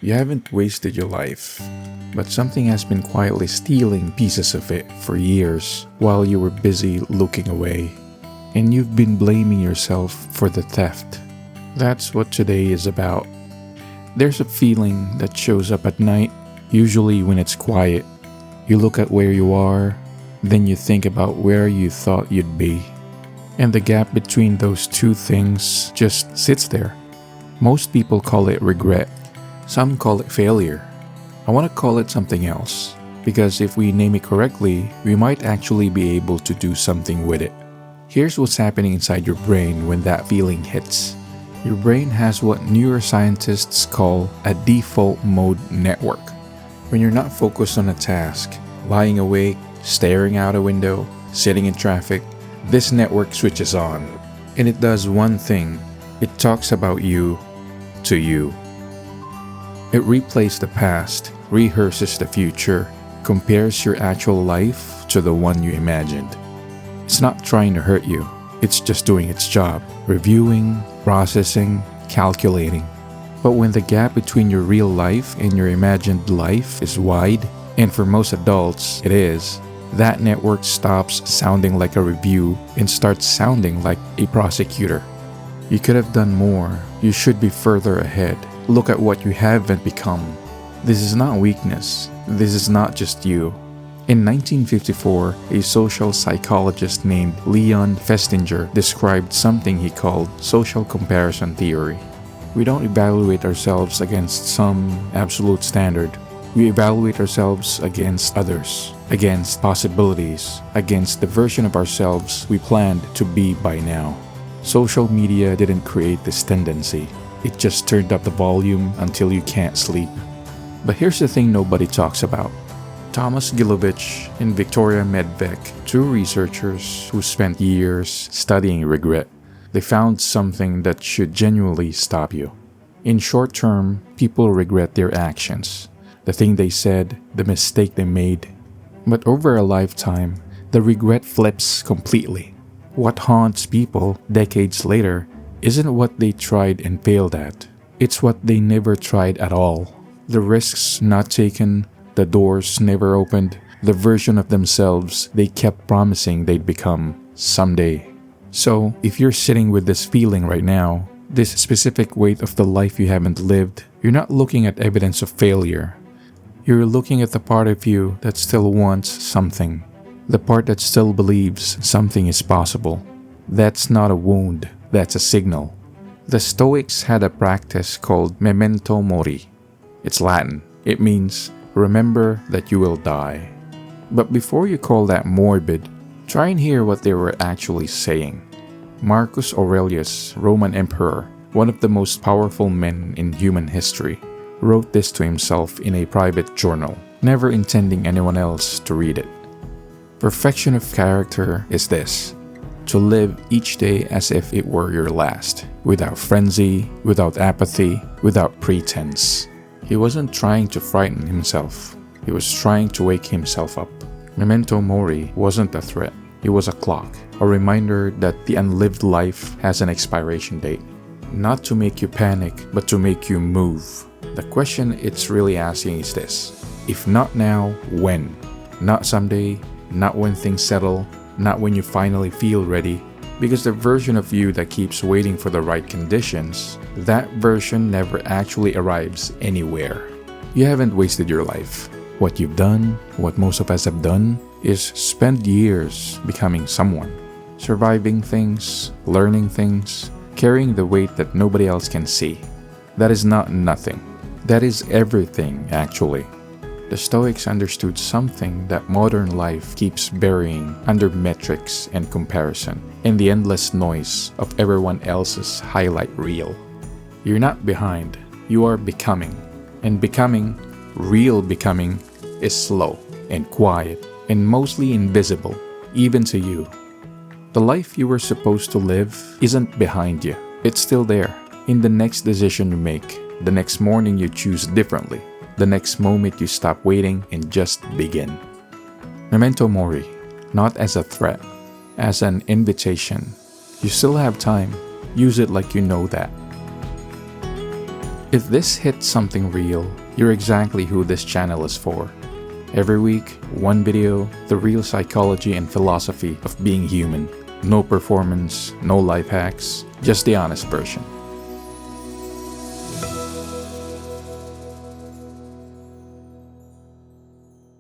You haven't wasted your life, but something has been quietly stealing pieces of it for years while you were busy looking away, and you've been blaming yourself for the theft. That's what today is about. There's a feeling that shows up at night, usually when it's quiet. You look at where you are, then you think about where you thought you'd be. And the gap between those two things just sits there. Most people call it regret. Some call it failure. I want to call it something else, because if we name it correctly, we might actually be able to do something with it. Here's what's happening inside your brain when that feeling hits. Your brain has what neuroscientists call a default mode network. When you're not focused on a task, lying awake, staring out a window, sitting in traffic, this network switches on, and it does one thing. It talks about you to you. It replays the past, rehearses the future, compares your actual life to the one you imagined. It's not trying to hurt you, it's just doing its job, reviewing, processing, calculating. But when the gap between your real life and your imagined life is wide, and for most adults it is, that network stops sounding like a review and starts sounding like a prosecutor. You could have done more. You should be further ahead. Look at what you haven't become. This is not weakness. This is not just you. In 1954, a social psychologist named Leon Festinger described something he called social comparison theory. We don't evaluate ourselves against some absolute standard. We evaluate ourselves against others, against possibilities, against the version of ourselves we planned to be by now. Social media didn't create this tendency. It just turned up the volume until you can't sleep. But here's the thing nobody talks about. Thomas Gilovich and Victoria Medvec, two researchers who spent years studying regret, they found something that should genuinely stop you. In short term, people regret their actions, the thing they said, the mistake they made. But over a lifetime, the regret flips completely. What haunts people decades later isn't what they tried and failed at. It's what they never tried at all. The risks not taken, the doors never opened, the version of themselves they kept promising they'd become someday. So, if you're sitting with this feeling right now, this specific weight of the life you haven't lived, you're not looking at evidence of failure. You're looking at the part of you that still wants something. The part that still believes something is possible. That's not a wound, that's a signal. The Stoics had a practice called Memento Mori. It's Latin. It means, remember that you will die. But before you call that morbid, try and hear what they were actually saying. Marcus Aurelius, Roman emperor, one of the most powerful men in human history, wrote this to himself in a private journal, never intending anyone else to read it. Perfection of character is this: to live each day as if it were your last, without frenzy, without apathy, without pretense. He wasn't trying to frighten himself. He was trying to wake himself up. Memento Mori wasn't a threat. It was a clock, a reminder that the unlived life has an expiration date. Not to make you panic, but to make you move. The question it's really asking is this: if not now, when? Not someday, not when things settle, not when you finally feel ready, because the version of you that keeps waiting for the right conditions, that version never actually arrives anywhere. You haven't wasted your life. What you've done, what most of us have done, is spend years becoming someone, surviving things, learning things, carrying the weight that nobody else can see. That is not nothing. That is everything, actually. The Stoics understood something that modern life keeps burying under metrics and comparison, and the endless noise of everyone else's highlight reel. You're not behind, you are becoming. And becoming, real becoming, is slow and quiet and mostly invisible, even to you. The life you were supposed to live isn't behind you. It's still there. In the next decision you make, the next morning you choose differently, the next moment you stop waiting and just begin. Memento Mori, not as a threat, as an invitation. You still have time. Use it like you know that. If this hits something real, you're exactly who this channel is for. Every week, one video, the real psychology and philosophy of being human. No performance, no life hacks, just the honest version.